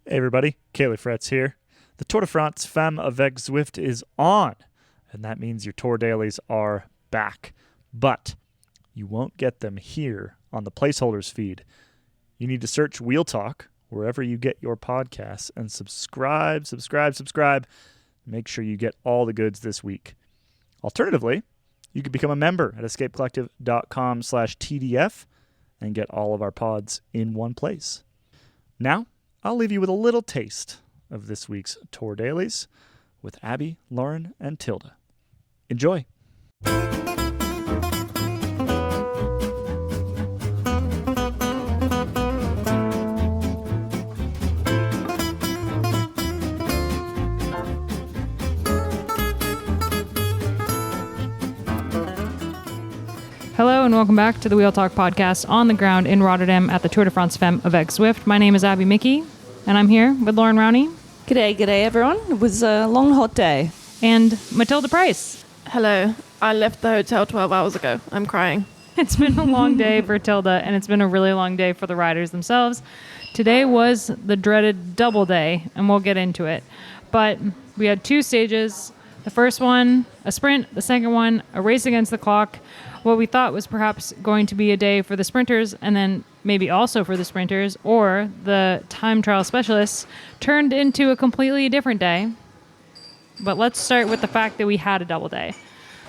Hey everybody, Kaylee Fretz here. The Tour de France Femmes avec Zwift is on, and that means your tour dailies are back. But you won't get them here on the placeholders feed. You need to search Wheel Talk wherever you get your podcasts and subscribe. Make sure you get all the goods this week. Alternatively, you can become a member at escapecollective.com/TDF and get all of our pods in one place. Now, I'll leave you with a little taste of this week's Tour Dailies with Abby, Loren, and Tilda. Enjoy. Hello and welcome back to the Wheel Talk podcast on the ground in Rotterdam at the Tour de France Femmes avec Zwift. My name is Abby Mickey, and I'm here with Loren Rowney. G'day everyone. It was a long, hot day. And Matilda Price. Hello. I left the hotel 12 hours ago. I'm crying. It's been a long day for Tilda, and it's been a really long day for the riders themselves. Today was the dreaded double day, and we'll get into it. But we had two stages. The first one, a sprint. The second one, a race against the clock. What we thought was perhaps going to be a day for the sprinters and then maybe also for the sprinters or the time trial specialists turned into a completely different day. But let's start with the fact that we had a double day.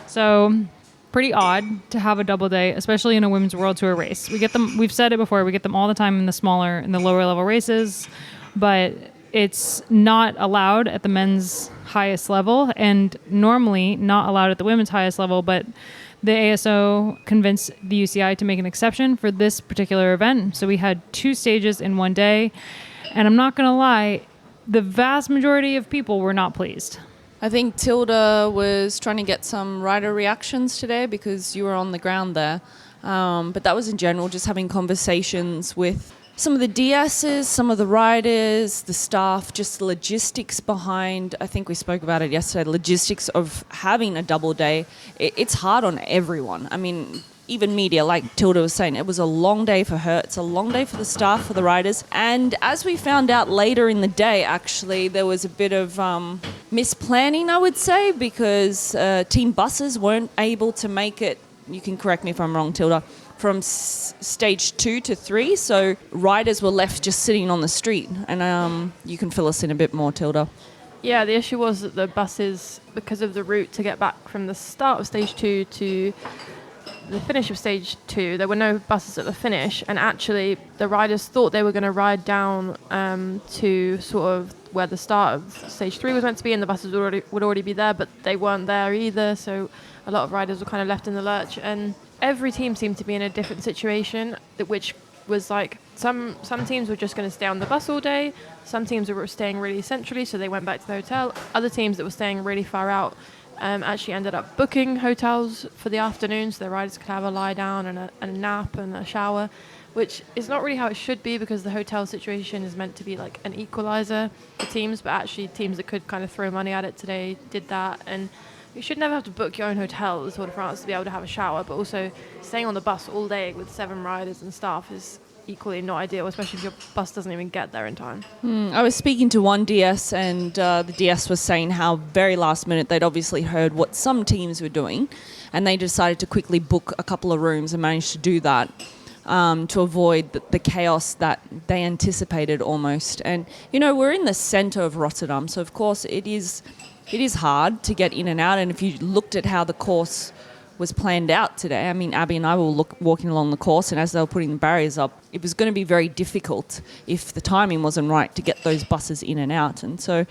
So pretty odd to have a double day, especially in a women's world tour race. We get them, we've said it before, we get them all the time in the lower level races, but it's not allowed at the men's highest level and normally not allowed at the women's highest level, but the ASO convinced the UCI to make an exception for this particular event. So we had two stages in one day. And I'm not going to lie, the vast majority of people were not pleased. I think Tilda was trying to get some rider reactions today because you were on the ground there. But that was in general, just having conversations with some of the DSs, some of the riders, the staff, just the logistics behind, I think we spoke about it yesterday, the logistics of having a double day. It's hard on everyone. I mean, even media, like Tilda was saying, it was a long day for her. It's a long day for the staff, for the riders. And as we found out later in the day, actually, there was a bit of misplanning, I would say, because team buses weren't able to make it. You can correct me if I'm wrong, Tilda. From stage 2 to 3, so riders were left just sitting on the street. And you can fill us in a bit more, Tilda. Yeah, the issue was that the buses, because of the route to get back from the start of stage 2 to the finish of stage 2, there were no buses at the finish. And actually, the riders thought they were going to ride down to sort of where the start of stage 3 was meant to be, and the buses would already be there, but they weren't there either. So a lot of riders were kind of left in the lurch. And every team seemed to be in a different situation, which was like some teams were just going to stay on the bus all day. Some teams were staying really centrally, so they went back to the hotel. Other teams that were staying really far out actually ended up booking hotels for the afternoon so the riders could have a lie down and a nap and a shower, which is not really how it should be because the hotel situation is meant to be like an equalizer for teams, but actually teams that could kind of throw money at it today did that. And you should never have to book your own hotel at the Tour de France to be able to have a shower, but also staying on the bus all day with 7 riders and staff is equally not ideal, especially if your bus doesn't even get there in time. I was speaking to one DS and the DS was saying how very last minute they'd obviously heard what some teams were doing and they decided to quickly book a couple of rooms and managed to do that to avoid the chaos that they anticipated almost. And, you know, we're in the centre of Rotterdam, so of course it is hard to get in and out, and if you looked at how the course was planned out today, I mean, Abby and I were walking along the course, and as they were putting the barriers up, it was going to be very difficult if the timing wasn't right to get those buses in and out. And so,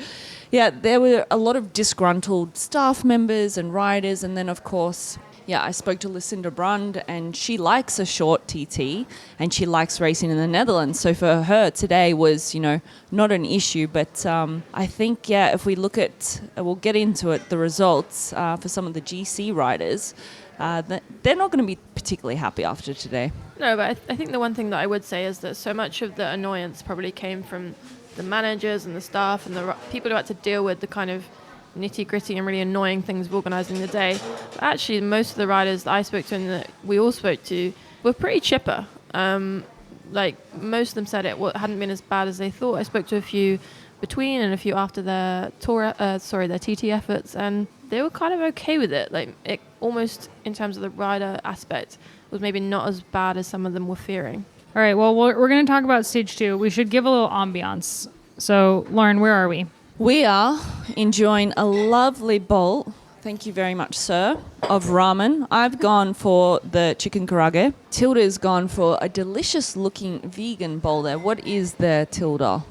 yeah, there were a lot of disgruntled staff members and riders, and then, of course, yeah, I spoke to Lucinda Brand, and she likes a short TT, and she likes racing in the Netherlands. So for her, today was, you know, not an issue. But I think, yeah, if we look at, we'll get into it, the results for some of the GC riders, they're not going to be particularly happy after today. No, but I think the one thing that I would say is that so much of the annoyance probably came from the managers and the staff and the people who had to deal with the kind of nitty-gritty and really annoying things of organising the day. But actually, most of the riders that I spoke to and that we all spoke to were pretty chipper. Like, most of them said it hadn't been as bad as they thought. I spoke to a few between and a few after their their TT efforts, and they were kind of okay with it. Like, it almost, in terms of the rider aspect, was maybe not as bad as some of them were fearing. All right, well, we're going to talk about stage 2. We should give a little ambiance. So, Loren, where are we? We are enjoying a lovely bowl, thank you very much, sir, of ramen. I've gone for the chicken karage. Tilda's gone for a delicious-looking vegan bowl there. What is there, Tilda?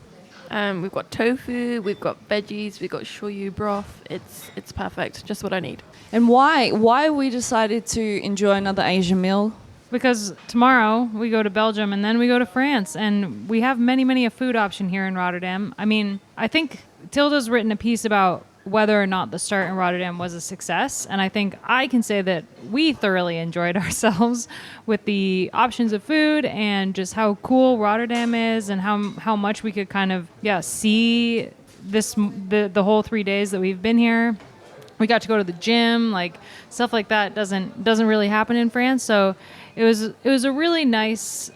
We've got tofu, we've got veggies, we've got shoyu broth. It's perfect, just what I need. And why we decided to enjoy another Asian meal? Because tomorrow we go to Belgium and then we go to France, and we have many a food option here in Rotterdam. I mean, I think Tilda's written a piece about whether or not the start in Rotterdam was a success, and I think I can say that we thoroughly enjoyed ourselves with the options of food and just how cool Rotterdam is, and how much we could kind of see the whole 3 days that we've been here. We got to go to the gym, like stuff like that doesn't really happen in France. So it was a really nice,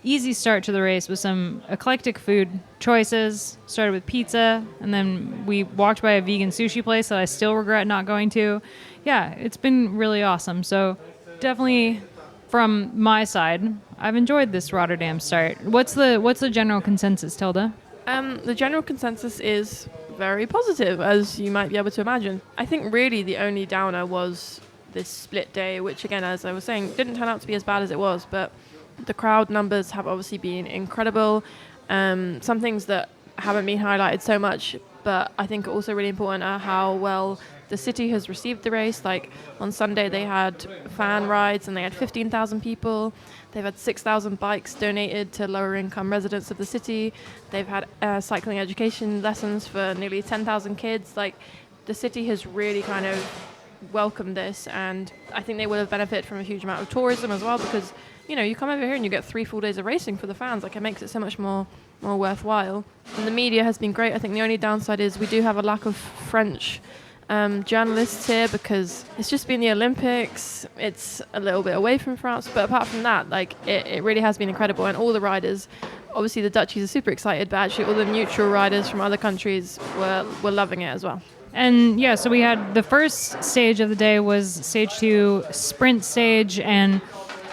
easy start to the race with some eclectic food choices. Started with pizza, and then we walked by a vegan sushi place that I still regret not going to. Yeah, it's been really awesome. So definitely from my side, I've enjoyed this Rotterdam start. What's the general consensus, Tilda? The general consensus is very positive, as you might be able to imagine. I think really the only downer was this split day, which again, as I was saying, didn't turn out to be as bad as it was, but the crowd numbers have obviously been incredible. Some things that haven't been highlighted so much, but I think also really important are how well the city has received the race. Like on Sunday they had fan rides and they had 15,000 people. They've had 6,000 bikes donated to lower income residents of the city. They've had cycling education lessons for nearly 10,000 kids. Like, the city has really kind of welcomed this, and I think they will have benefited from a huge amount of tourism as well, because, you know, you come over here and you get 3 full days of racing for the fans. Like, it makes it so much more worthwhile. And the media has been great. I think the only downside is we do have a lack of French journalists here, because it's just been the Olympics. It's a little bit away from France, but apart from that, like, it really has been incredible. And all the riders, obviously the Dutchies are super excited, but actually all the neutral riders from other countries were loving it as well. And yeah, so we had the first stage of the day was stage 2, sprint stage, and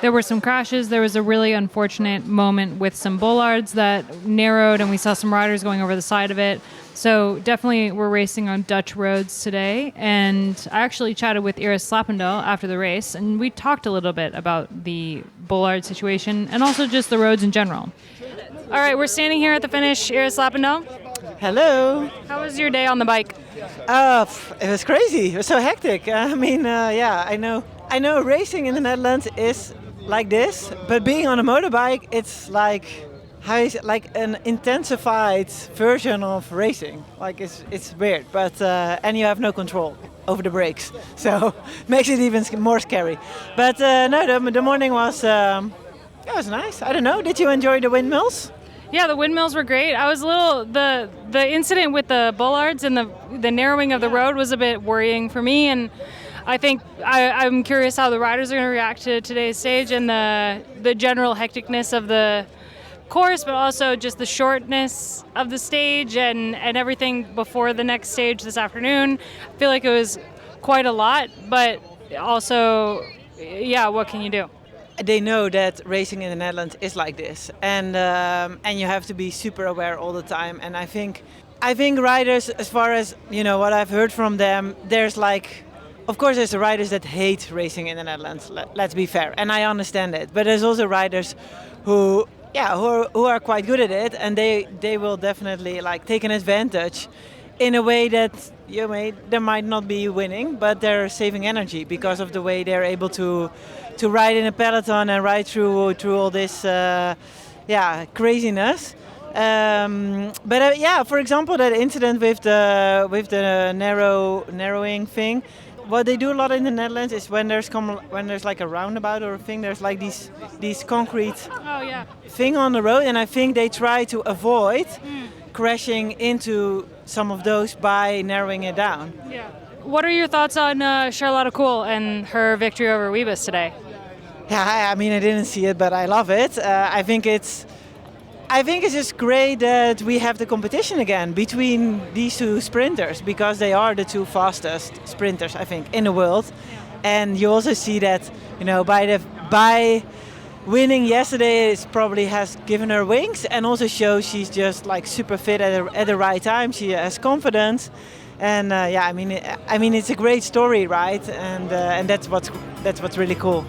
there were some crashes. There was a really unfortunate moment with some bollards that narrowed, and we saw some riders going over the side of it. So definitely we're racing on Dutch roads today. And I actually chatted with Iris Slappendal after the race, and we talked a little bit about the bollard situation and also just the roads in general. All right, we're standing here at the finish. Iris Slappendal. Hello. How was your day on the bike? It was crazy. It was so hectic. I know racing in the Netherlands is like this, but being on a motorbike, it's like an intensified version of racing. Like, it's weird, but and you have no control over the brakes, so makes it even more scary. But the morning was it was nice. I don't know. Did you enjoy the windmills? Yeah, the windmills were great. I was a little the incident with the bollards and the narrowing of the road was a bit worrying for me, and I think I'm curious how the riders are going to react to today's stage and the general hecticness of the course, but also just the shortness of the stage and everything before the next stage this afternoon. I feel like it was quite a lot, but also, yeah, what can you do? They know that racing in the Netherlands is like this, and you have to be super aware all the time. And I think riders, as far as what I've heard from them, there's of course there's the riders that hate racing in the Netherlands. Let's be fair, and I understand it. But there's also riders who are quite good at it, and they will definitely take an advantage in a way that they might not be winning, but they're saving energy because of the way they're able to ride in a peloton and ride through all this craziness. For example, that incident with the narrowing thing. What they do a lot in the Netherlands is when there's like a roundabout or a thing, there's like these concrete thing on the road, and I think they try to avoid crashing into some of those by narrowing it down. Yeah. What are your thoughts on Charlotte Kool and her victory over Wiebes today? Yeah, I mean, I didn't see it, but I love it. I think it's just great that we have the competition again between these two sprinters, because they are the two fastest sprinters, I think, in the world. And you also see that, by winning yesterday, it probably has given her wings, and also shows she's just like super fit at the right time. She has confidence, and I mean, it's a great story, right? And that's what's really cool.